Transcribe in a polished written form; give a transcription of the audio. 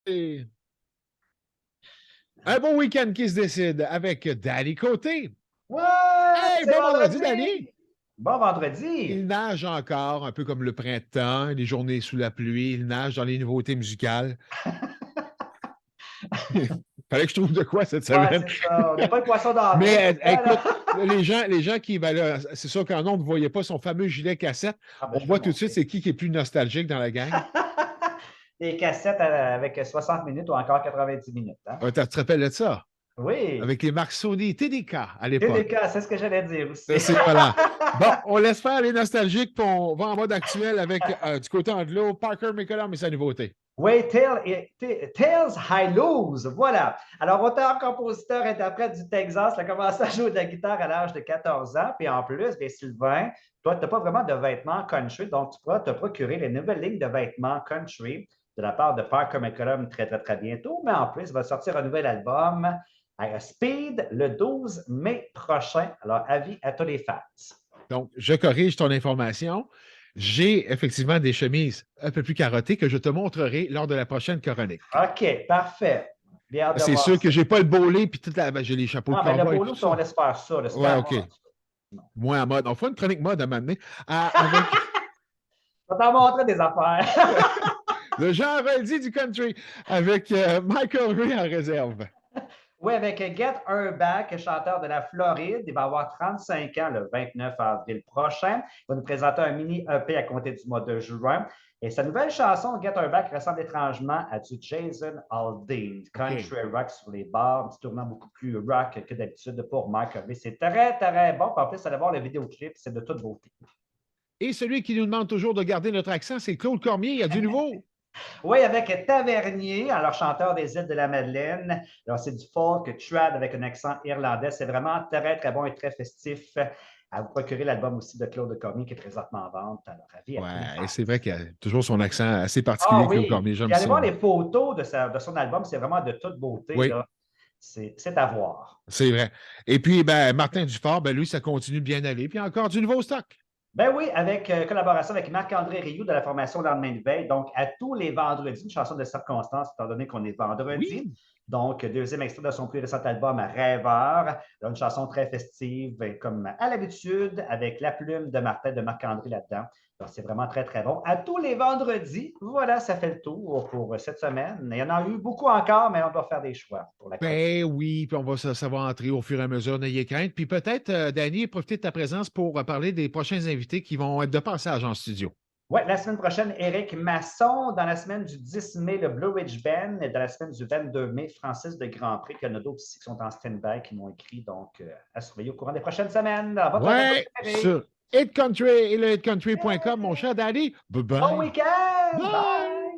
Et un bon week-end qui se décide avec Danny Côté. Ouais, Hey, c'est bon vendredi, Danny! vendredi! Bon vendredi! Il nage encore, un peu comme le printemps, les journées sous la pluie. Il nage dans les nouveautés musicales. Fallait que je trouve de quoi cette Ouais, semaine. c'est ça. On n'est pas le poisson d'avril, Mais c'est ça, là? écoute, les gens qui, ben là, c'est sûr qu'en nom, vous ne voyez pas son fameux gilet cassette. Ah, ben, On je peux voit le tout de suite montrer. c'est qui est plus nostalgique dans la gang. Des cassettes avec 60 minutes ou encore 90 minutes. Hein? Tu te rappelles de ça? Oui, Avec les marques Sony TDK à l'époque. TDK, c'est ce que j'allais dire aussi. C'est voilà. Bon, on laisse faire les nostalgiques, puis on va en mode actuel avec du côté anglo, Parker McCollum et sa nouveauté. Oui, Tales High Lows, voilà. Alors, auteur-compositeur, interprète du Texas, il a commencé à jouer de la guitare à l'âge de 14 ans. Puis en plus, bien, Sylvain, toi, tu n'as pas vraiment de vêtements country, donc tu pourras te procurer les nouvelles lignes de vêtements country de la part de Parker McCollum très, très, très bientôt. Mais en plus, il va sortir un nouvel album à Speed le 12 mai prochain. Alors, avis à tous les fans. Donc, je corrige ton information. J'ai effectivement des chemises un peu plus carottées que je te montrerai lors de la prochaine chronique. OK, parfait. Bien hâte de C'est voir sûr que ça. j'ai pas le bowlé puis toute la, ben, j'ai les chapeaux de Non, mais le cowboy et polo, tout on ça. laisse faire ça. C'est Ouais, à OK. moi. Non. Moins en mode. On fera une chronique mode à un moment donné. Avec Je vais t'en montrer des affaires. le Jean Haroldi du country, avec Michael Ray en réserve. Oui, avec Get Her Back, chanteur de la Floride. Il va avoir 35 ans le 29 avril prochain. Il va nous présenter un mini EP à compter du mois de juin. Et sa nouvelle chanson, Get Her Back, ressemble étrangement à du Jason Aldean, OK. country rock sur les bars, un petit tournant beaucoup plus rock que d'habitude pour Michael Ray. C'est très, très bon. Puis en plus, allez voir le vidéoclip, c'est de toute beauté. Et celui qui nous demande toujours de garder notre accent, c'est Claude Cormier. Il y a du nouveau. Oui, avec Tavernier, alors chanteur des îles de la Madeleine. Alors, c'est du folk trad avec un accent irlandais. C'est vraiment très, très bon et très festif. À vous procurer l'album aussi de Claude Cormier qui est présentement en vente. Alors, avis à tous les Ouais, fans. c'est vrai qu'il a toujours son accent assez Ah particulier, Claude oui, Cormier. J'aime puis allez ça. voir les photos de son album. C'est vraiment de toute beauté. Oui, Là. C'est à voir. c'est vrai. Et puis, ben, Martin Dufort, ben, lui, ça continue de bien aller. Puis encore du nouveau stock. Ben oui, avec collaboration avec Marc-André Rioux de la formation Lendemain de veille. Donc, à tous les vendredis, une chanson de circonstance, étant donné qu'on est vendredi. Oui. Donc, deuxième extrait de son plus récent album, Rêveur. Une chanson très festive, comme à l'habitude, avec la plume de Martin, de Marc-André là-dedans. Donc, c'est vraiment très, très bon. À tous les vendredis, voilà, ça fait le tour pour cette semaine. Il y en a eu beaucoup encore, mais on doit faire des choix pour la chronique. Ben oui, puis on va ça va entrer au fur et à mesure, n'ayez crainte. Puis peut-être, Danny, profiter de ta présence pour parler des prochains invités qui vont être de passage en studio. Oui, la semaine prochaine, Éric Masson. Dans la semaine du 10 mai, le Blue Ridge Band. Et dans la semaine du 22 mai, Francis de Grandpré. Il y en a d'autres ici qui sont en stand-by, qui m'ont écrit. Donc, à surveiller au courant des prochaines semaines dans votre radio Ouais, préférée. sur Hit Country et le hitcountry.com, mon cher Danny. Bye Bon bye. week-end! Bye! Bye!